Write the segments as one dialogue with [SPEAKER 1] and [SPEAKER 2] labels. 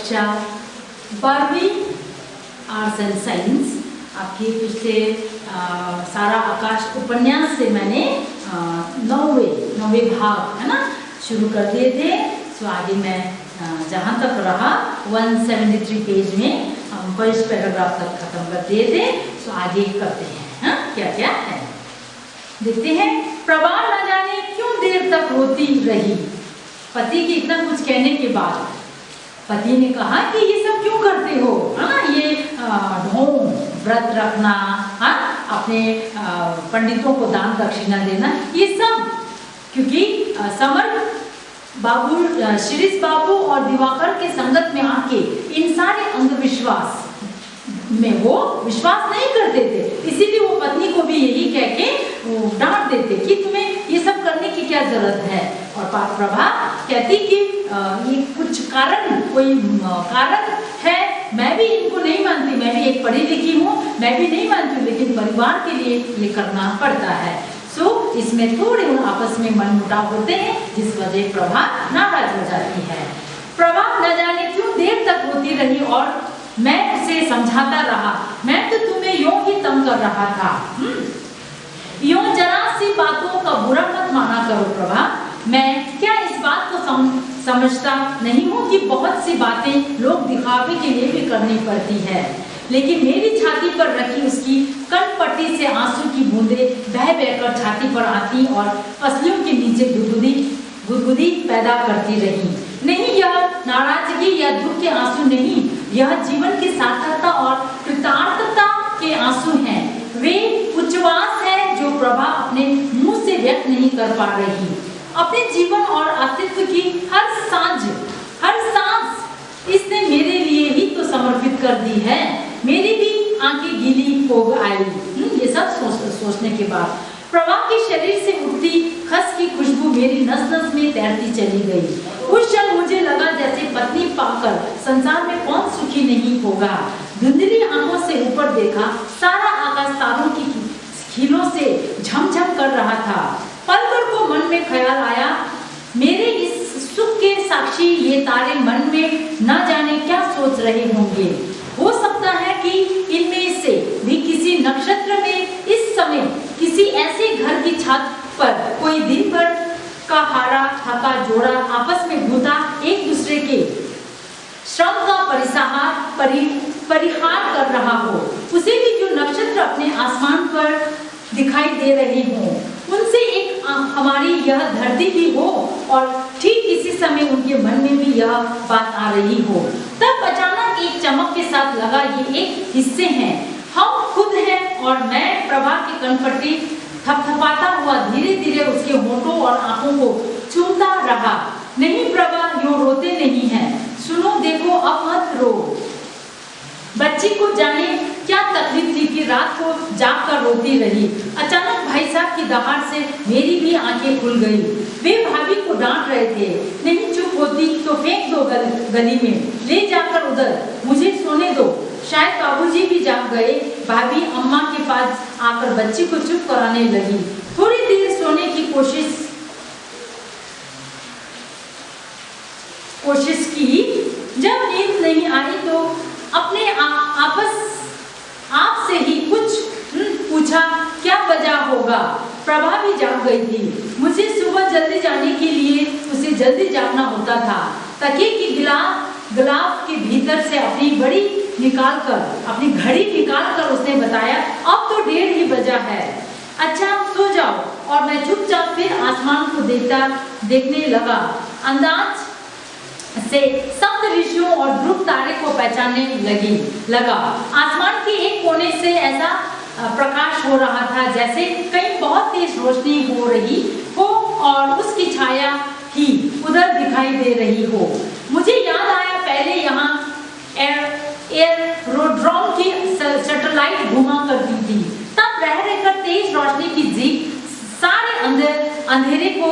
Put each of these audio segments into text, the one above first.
[SPEAKER 1] कक्षा 12वीं arts and science. आपके पिछले सारा आकाश उपन्यास से मैंने 9वें भाग है ना शुरू कर दिए थे। सो आगे मैं जहाँ तक रहा 173 पेज में हम फर्स्ट पैराग्राफ तक खत्म कर दिए थे। सो आगे करते हैं हाँ क्या क्या है देखते हैं। प्रभा न जाने क्यों देर तक रोती रही। पति के इतना कुछ कहने के बाद पति ने कहा कि ये सब क्यों करते हो, हाँ ये ढोंग व्रत रखना, हाँ अपने पंडितों को दान दक्षिणा देना, ये सब क्योंकि समर बाबू, शिरीष बाबू और दिवाकर के संगत में आके इन सारे अंधविश्वास में वो विश्वास नहीं करते थे। इसीलिए वो पत्नी को भी यही कह के डांट देते कि तुम्हें ये सब करने की क्या जरूरत है। और प्रभा कहती कि ये कुछ कारण, कोई कारण है, मैं भी इनको नहीं मानती, मैं भी एक पढ़ी लिखी हूँ, मैं भी नहीं मानती हूँ, लेकिन परिवार के लिए ये करना पड़ता है। सो इसमें थोड़े आपस में मनमुटाव होते हैं जिस वजह प्रभा नाराज हो जाती है। प्रभा न जाने क्यों देर तक रोती रही और मैं उसे समझाता रहा, मैं तो तुम्हें यूं ही तंग कर रहा था। यूं जरा सी बातों का बुरा मत माना करो प्रभा। मैं क्या इस बात को समझता नहीं हूँ कि बहुत सी बातें लोग दिखावे के लिए भी करनी पड़ती है, लेकिन मेरी छाती पर रखी उसकी कनपट्टी से आंसू की बूंदें बह बहकर छाती पर आती और पसलियों के नीचे गुदगुदी पैदा करती रही। नहीं, यह नाराजगी या दुख के आंसू नहीं, यह जीवन की सार्थकता और कृतार्थता के आंसू हैं। वे उच्छ्वास है जो प्रभा अपने मुंह से व्यक्त नहीं कर पा रही। अपने जीवन और अस्तित्व की हर सांस इसने मेरे लिए ही तो समर्पित कर दी है। मेरी भी आंखें गीली हो आई। ये सब सोचने के बाद प्रभा के शरीर से उठती खस की खुशबू मेरी नस नस में तैरती चली गई। उस क्षण मुझे लगा जैसे पत्नी पाकर संसार में कौन सुखी नहीं होगा। धुंधली आंखों से ऊपर देखा, सारा आकाश तारों की खीलों से झमझम कर रहा था। पलकर को मन में ख्याल आया, मेरे इस सुख के साक्षी ये तारे मन में न जाने क्या सोच रहे होंगे। हो सकता है कि इनमें से भी किसी नक्षत्र में इस समय किसी ऐसे घर की छत पर कोई दिन भर का हारा थका जोड़ा आपस में घुटा एक दूसरे के श्रम का परिहार कर रहा हो। उसे भी जो नक्षत्र अपने आसमान पर दिखाई दे रहे हों, उनसे एक हमारी यह धरती भी हो और ठीक इसी समय उनके मन में भी यह बात आ रही हो। तब अचानक एक चमक के साथ लगा, ये एक हिस्से हैं, हम खुद हैं। और मैं प्रभा की कनपट्टी थपथपाता हुआ धीरे धीरे उसके होठों और आंखों को छूता रहा। नहीं प्रभा, यूं रोते नहीं हैं, सुनो देखो, अब मत रो। बच्ची को जाने क्या तकलीफ थी कि रात को जाग कर रोती रही। अचानक भाई साहब की दहाड़ से मेरी भी आंखें खुल गई। वे भाभी को डांट रहे थे, नहीं चुप होती तो फेंक दो गली में, ले जाकर उधर, मुझे सोने दो। शायद बाबूजी भी जाग गए। भाभी अम्मा के पास आकर बच्ची को चुप कराने लगी। थोड़ी देर सोने की कोशिश की। जब नींद नहीं आई तो अपने आप से ही कुछ पूछा, क्या वजह होगा। प्रभा भी जाग गई थी। मुझे सुबह जल्दी जाने के लिए उसे जल्दी जागना होता था। तकिए की गिलाफ के भीतर से अपनी घड़ी निकालकर उसने बताया, अब तो 1:30 ही बजा है। अच्छा सो जाओ। और मैं चुपचाप फिर आसमान को देखने लगा। अंदाज से सप्त ऋषियों और ध्रुव तारे को पहचानने लगा। आसमान के एक कोने से ऐसा प्रकाश हो रहा था जैसे कहीं बहुत तेज रोशनी हो रही हो और उसकी छाया ही उधर दिखाई दे रही हो। मुझे याद आया, पहले यहाँ एयरोड्रोम की सैटेलाइट घुमा करती थी। तब रह तेज रोशनी की जीप सारे अंधेरे को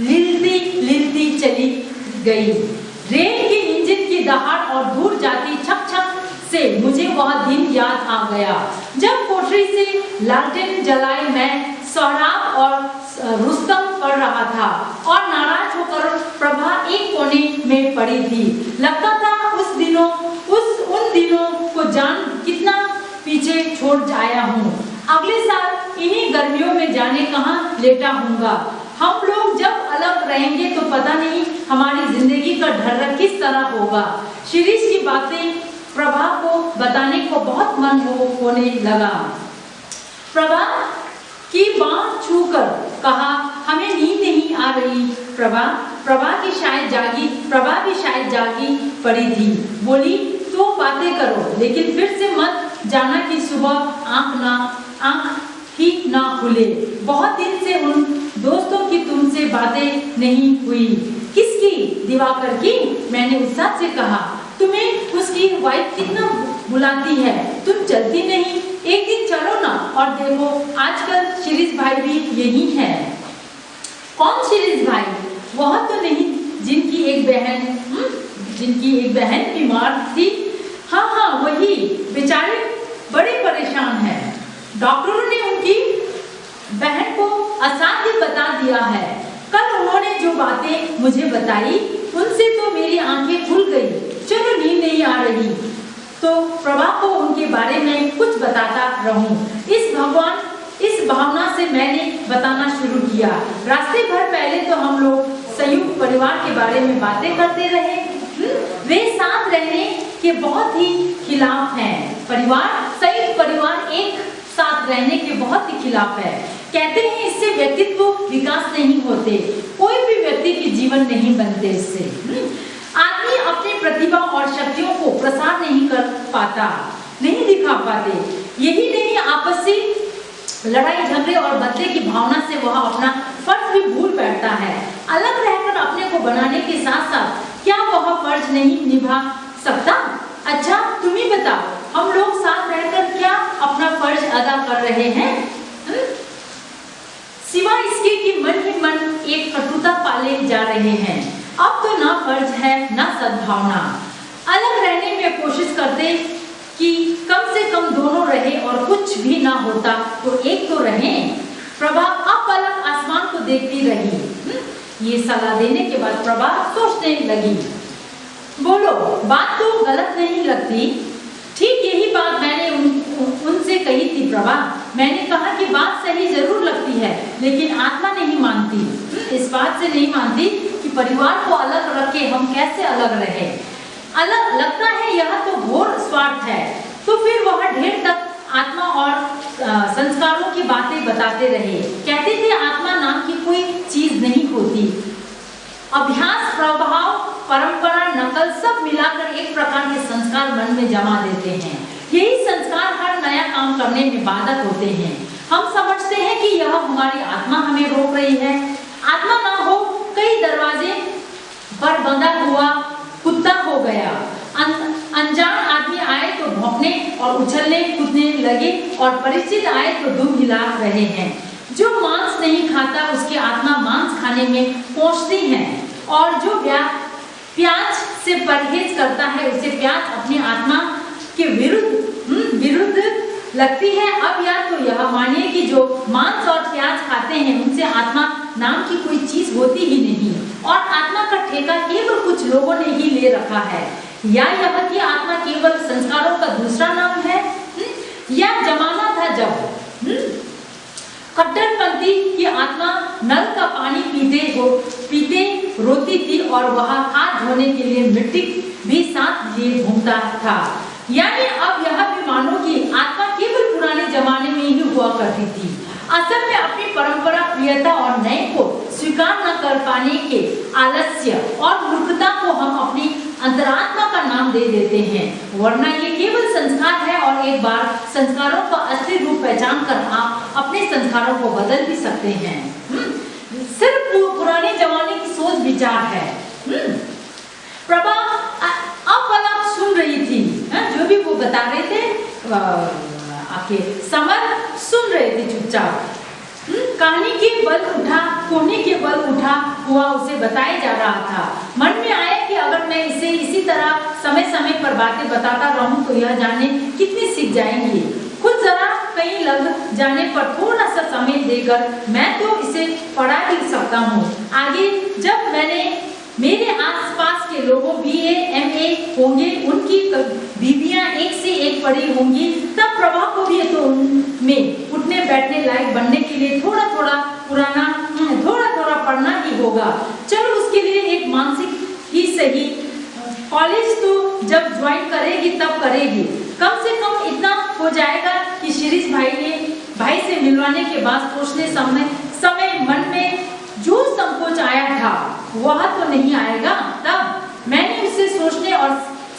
[SPEAKER 1] लिलती चली गई। रेल के इंजन की दहाड़ और दूर जाती छक छक से मुझे वह दिन याद आ गया जब कोठरी से लालटेन जलाए मैं सोहराब और रुस्तम पढ़ रहा था और नाराज होकर प्रभा एक कोने में पड़ी थी। लगता था उस उन दिनों को जान कितना पीछे छोड़ आया हूँ। अगले साल इन्हीं गर्मियों में जाने कहाँ लेटा हूँगा। हम लोग जब अलग रहेंगे तो पता नहीं हमारी जिंदगी का ढर्रा किस तरह होगा। शिरीष की बातें प्रभा को बताने को बहुत मन होने लगा। प्रभा की बांह छूकर कहा, हमें नींद नहीं आ रही। प्रभा भी शायद जागी पड़ी थी। बोली, तो बातें करो, लेकिन फिर से मत जाना कि सुबह आंख ही ना खुले। बहुत दिन से उन दोस्तों की तुमसे बातें नहीं हुई। किसकी? दिवाकर की। मैंने उत्साह से कहा, तुम्हें उसकी वाइफ कितना बुलाती है, तुम चलती नहीं? एक दिन चलो ना और देखो, आजकल शिरीष भाई भी यही है। कौन शिरीष भाई? वह तो नहीं जिनकी एक बहन बीमार थी। हाँ, वही। बेचारे बड़े परेशान हैं। डॉक्टरों ने उनकी बहन को असाध्य बता दिया है। कल उन्होंने जो बातें मुझे बताई, उनसे तो मेरी आंखें खुल गई। चलो, नींद नहीं आ रही तो प्रभा को उनके बारे में कुछ बताता रहूं। इस भावना से मैंने बताना शुरू किया। रास्ते भर पहले तो हम लोग संयुक्त परिवार के बारे में बातें करते रहे। वे साथ रहने के बहुत ही खिलाफ हैं। संयुक्त परिवार एक साथ रहने के बहुत ही खिलाफ है। कहते हैं इससे व्यक्तित्व विकास नहीं होते, कोई भी व्यक्ति के जीवन नहीं बनते इससे। आदमी अपनी प्रतिभा और शक्तियों को प्रसार नहीं कर पाता, नहीं दिखा पाते। यही नहीं, आपसी लड़ाई झगड़े और बदले की भावना से वह अपना फर्ज भी भूल बैठता है। अलग रहकर अपने को बनाने के साथ साथ क्या वह फर्ज नहीं निभा सकता? अच्छा, तुम ही बताओ, हम लोग साथ रहकर क्या अपना फर्ज अदा कर रहे हैं? सिवाय इसके कि मन ही मन एक कटुता पाले जा रहे हैं। अब तो ना फर्ज है ना सद्भावना। अलग रहने में कोशिश करते कि कम से कम दोनों रहे, और कुछ भी ना होता तो एक तो रहे। प्रभा अब अलग आसमान को देखती रही। ये सलाह देने के बाद प्रभा सोचने लगी। बोलो, बात तो गलत नहीं लगती। ठीक यही बात मैंने उनसे कही थी प्रभा। मैंने कहा कि बात सही जरूर लगती है, लेकिन आत्मा नहीं मानती। इस बात से नहीं मानती कि परिवार को अलग रख के हम कैसे अलग रहे। अलग लगता है यह तो घोर स्वार्थ है। तो फिर वह ढेर तक आत्मा और संस्कारों की बातें बताते रहे। कहते थे आत्मा नाम की कोई चीज नहीं होती। अभ्यास, प्रभाव, परंपरा, नकल सब मिलाकर एक प्रकार के संस्कार मन में जमा देते हैं। यही संस्कार हर नया काम करने में बाधक होते हैं। हम समझते हैं कि यह हमारी आत्मा हमें रोक रही है। आत्मा ना हो, कई दरवाजे पर बंधा हुआ कुत्ता हो गया। अनजान आदमी आए तो भौंकने और उछलने कूदने लगे, और परिचित आए तो दुम हिला रहे हैं। जो मांस नहीं खाता उसकी आत्मा मांस खाने में पहुंचती है, और जो प्याज से परहेज करता है उसे प्याज अपनी आत्मा के विरुद्ध लगती है। अब या तो यह मानिए कि जो मांस और प्याज खाते हैं उनसे आत्मा नाम की कोई चीज होती ही नहीं, और आत्मा का ठेका केवल कुछ लोगों ने ही ले रखा है। या यह कि आत्मा केवल संस्कारों का दूसरा नाम है। या जमाना था जब कट्टरपंथी की आत्मा नल का पानी पीते रोती थी, और वह हाथ धोने के लिए मिट्टी भी साथ लिए घूमता था। यानी अब यह भी मानो कि आत्मा केवल पुराने जमाने में ही हुआ करती थी। असल में अपनी परंपरा, प्रियता और नए को स्वीकार न कर पाने के आलस्य और मूर्खता को हम अपनी अंतरात्मा का नाम दे देते हैं। वरना ये केवल संस्कार है, और एक बार संस्कारों का असली रूप पहचान कर आप अपने संस्कारों को बदल भी सकते हैं। सिर्फ पुराने जमाने की सोच विचार है। प्रभा अब अलग सुन रही थी, जो भी वो बता रहे थे आके समर सुन रहे थे चुपचाप। कहानी के बल उठा, कोने के बल उठा हुआ उसे बताया जा रहा था। मन में आया कि अगर मैं इसे इसी तरह समय समय पर बातें बताता रहूं तो यह जाने कितनी सीख जाएंगी। खुद जरा कहीं लग जाने पर थोड़ा सा समय देकर मैं तो इसे पढ़ा भी सकता हूँ। आगे जब
[SPEAKER 2] मेरे आसपास के लोगों BA MA होंगे, उनकी बीवियां एक से एक पढ़ी होंगी, तब प्रभा को भी तो उनमें उठने बैठने लायक बनने के लिए थोड़ा थोड़ा पढ़ना ही होगा। चलो उसके लिए एक मानसिक ही सही, कॉलेज तो जब ज्वाइन करेगी तब करेगी, कम से कम इतना हो जाएगा कि शिरीष भाई से मिलवाने के बाद सोचने समय मन में जो संकोच आया था वह तो नहीं आएगा। तब मैंने उसे सोचने और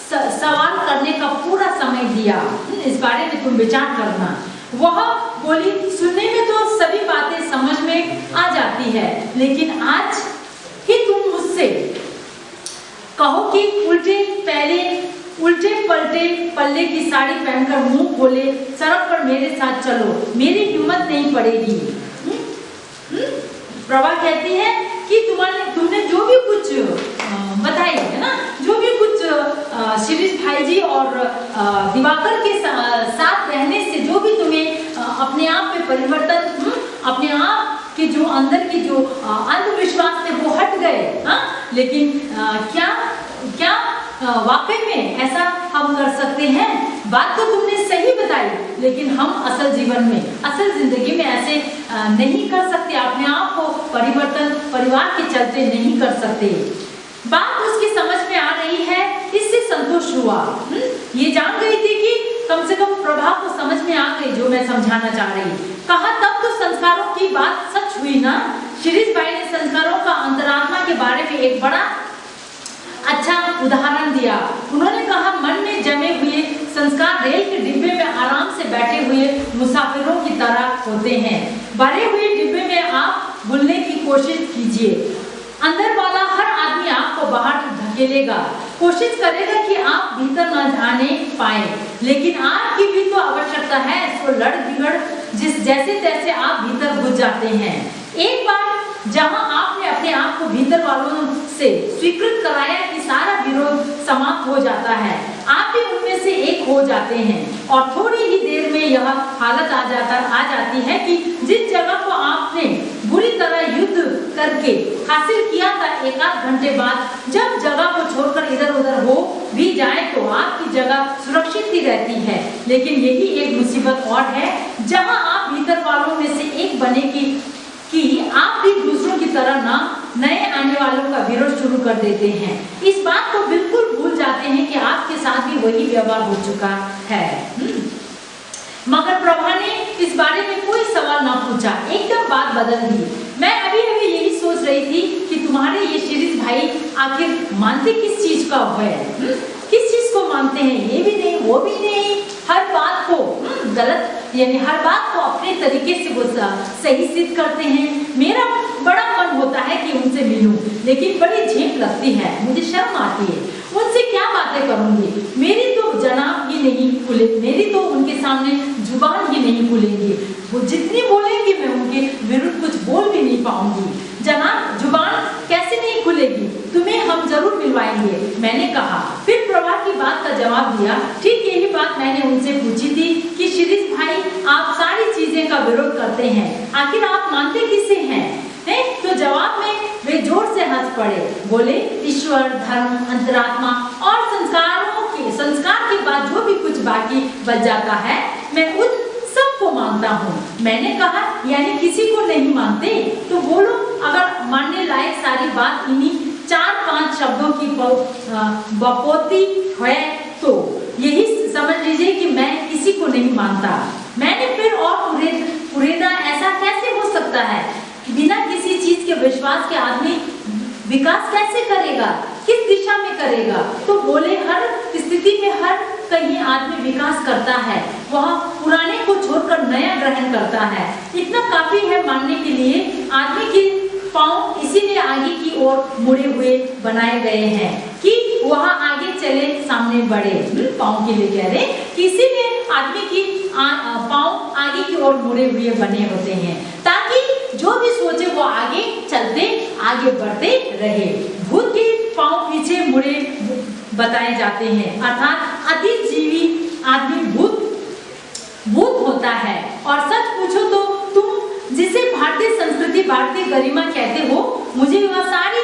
[SPEAKER 2] सवाल करने का पूरा समय दिया, इस बारे में तुम विचार करना। वह बोली, सुनने में तो सभी बातें समझ में आ जाती है, लेकिन आज ही तुम मुझसे कहो कि उल्टे पल्ले की साड़ी पहनकर मुंह खोले सड़क पर मेरे साथ चलो, मेरी हिम्मत नहीं पड़ेगी। प्रभा कहती है कि तुमने जो भी कुछ बताई है ना, जो भी कुछ शिरीष भाई जी और दिवाकर के साथ रहने से जो भी तुम्हें अपने आप में परिवर्तन, अपने आप के जो अंदर के जो अंधविश्वास थे वो हट गए। लेकिन क्या वाकई में ऐसा हम कर सकते हैं? बात तो तुमने सही बताई, लेकिन हम असल जीवन में, असल जिंदगी में ऐसे नहीं कर सकते। अपने आप को परिवर्तन परिवार के चलते नहीं कर सकते। बात उसकी समझ में आ रही है, इससे संतोष हुआ। ये जान गई थी कि कम से कम प्रभा को समझ में आ गई जो मैं समझाना चाह रही। कहा तब तो संस्कारों की बात सच हुई ना। शिरीष भाई ने संस्कारों का अंतरात्मा के बारे में एक बड़ा अच्छा उदाहरण दिया। उन्होंने कहा, मन में जमे हुए संस्कार रेल के डिब्बे में आराम से बैठे हुए मुसाफिरों की तरह होते हैं। भरे हुए डिब्बे में आप घुलने की कोशिश कीजिए, अंदर वाला हर आदमी आपको बाहर धकेलेगा, कोशिश करेगा कि आप भीतर न जाने पाए, लेकिन आपकी भी तो आवश्यकता है। तो लड़ बिगड़ जैसे तैसे आप भीतर घुस जाते हैं। एक बार जहां आपने अपने आप को भीतर वालों से स्वीकृत कराया कि सारा विरोध समाप्त हो जाता है, आप भी उनमें से एक हो जाते हैं, और थोड़ी ही देर में यह हालत आ जाती है कि जिस जगह को आपने बुरी तरह युद्ध करके हासिल किया था, एक आध घंटे बाद जब जगह को छोड़कर इधर उधर हो भी जाए तो आपकी जगह सुरक्षित ही रहती है। लेकिन यही एक मुसीबत और है, जहां आप भीतर वालों में से एक बने कि आप भी दूसरों की तरह नए आने वालों का विरोध शुरू कर देते हैं। इस बात को बिल्कुल भूल जाते हैं कि आपके साथ भी वही व्यवहार हो चुका है। मगर प्रभा ने इस बारे में कोई सवाल ना पूछा, एकदम बात बदल दी। मैं अभी यही सोच रही थी कि तुम्हारे ये शिरीष भाई आखिर मानते किस चीज का है, किस चीज को मानते हैं? ये भी नहीं, वो भी नहीं, हर बात को गलत, यानी हर बात को अपने तरीके से वो सही सिद्ध करते हैं। मेरा बड़ा मन होता है कि उनसे मिलूं, लेकिन बड़ी झेप लगती है, मुझे शर्म आती है। उनसे क्या बातें करूंगी? मेरी तो जनाब ही नहीं खुले, मेरी तो उनके सामने जुबान ही नहीं खुलेगी। वो जितनी बोलेंगे मैं उनके विरुद्ध कुछ बोल भी नहीं पाऊंगी। जनाब, जुबान कैसे नहीं खुलेगी? तुम्हें हम जरूर मिलवाएंगे, मैंने कहा। फिर प्रभा की बात का जवाब दिया। ठीक यही बात मैंने उनसे पूछी थी कि शिरीष भाई, आप सारी चीजें का विरोध करते हैं, आखिर आप मानते किसे हैं? तो जवाब में वे जोर से हंस पड़े, बोले, ईश्वर, धर्म, अंतरात्मा और संस्कार के बाद जो भी कुछ बाकी बच जाता है, मैं उन सबको मानता हूँ। मैंने कहा, यानी किसी को नहीं मानते? तो बोलो, अगर मानने लायक सारी बात इन्हीं 4-5 शब्दों की बपोती है तो यही समझ लीजिए कि मैं किसी को नहीं मानता। मैंने फिर और कुरेदा, ऐसा कैसे हो सकता है? बिना किसी चीज के विश्वास के आदमी विकास कैसे करेगा? किस दिशा में करेगा? तो बोले, हर स्थिति में हर कहीं आदमी विकास करता है, वह पुराने को छोड़कर नया ग्रहण करता है। इतना काफी है मानने के लिए। आदमी के पांव इसीलिए आगे की ओर मुड़े हुए बनाए गए हैं कि वह आगे चले, सामने बढ़े। पांव के लिए कह रहे कि इसीलिए आदमी की पांव आगे की ओर मुड़े हुए बने होते हैं, ताकि जो भी सोचे वो आगे चलते, आगे बढ़ते रहे। भूत के पांव पीछे मुड़े बताए जाते हैं, अर्थात अतीत जीवी आदमी भूत होता है। और सच पूछो तो तुम जिसे भारतीय संस्कृति, भारतीय गरिमा कहते हो, मुझे वह सारी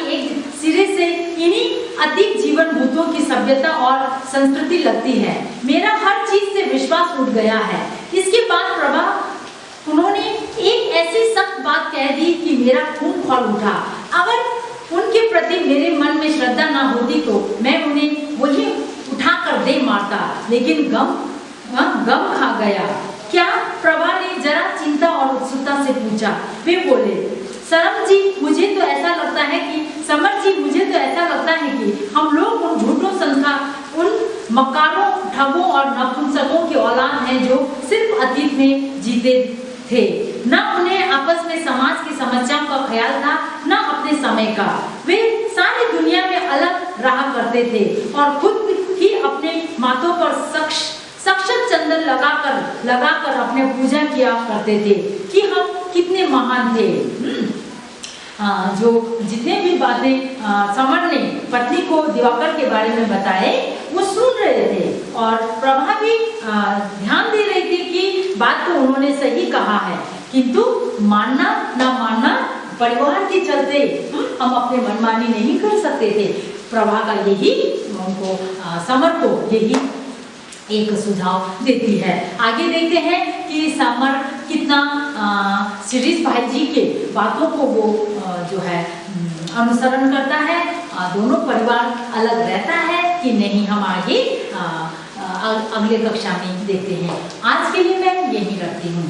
[SPEAKER 2] एक सिरे से इन्हीं अधिक जीवन भूतों की सभ्यता और संस्कृति लगती है। मेरा हर चीज से विश्वास उठ गया है। इसके बाद प्रभा उन्होंने एक ऐसी सख्त बात कह दी कि मेरा खून खौल उठा। अगर उनके प्रति मेरे मन में श्रद्धा ना होती तो मैं उन्हें वही उठाकर दे मारता, लेकिन गम खा गया। क्या? प्रभा ने जरा चिंता और उत्सुकता से पूछा। वे बोले, समर जी मुझे तो ऐसा लगता है कि हम लोग उन झूठों संस्था, उन मक्कारों, ठगों और नपुंसकों की औलाद हैं जो सिर्फ अतीत में जीते थे। न उन्हें आपस में समाज की समस्याओं का ख्याल था, न अपने समय का। वे सारी दुनिया में अलग रहा करते थे और खुद ही अपने माथों पर सक्षत चंदन लगाकर अपने पूजा किया करते थे कि हम कितने महान थे। जो जितने भी बातें समर ने पत्नी को दिवाकर के बारे में बताए वो सुन रहे थे और प्रभा भी ध्यान दे रही थी कि बात तो उन्होंने सही कहा है, किंतु मानना ना मानना परिवार के चलते हम अपने मनमानी नहीं कर सकते थे। प्रभा का यही उनको समर को यही एक सुझाव देती है। आगे देखते हैं कि समर कितना शिरीष भाई जी के बातों को वो जो है अनुसरण करता है। दोनों परिवार अलग रहता है कि नहीं, हम आगे अगले कक्षा में देखते हैं। आज के लिए मैं यही रखती हूँ।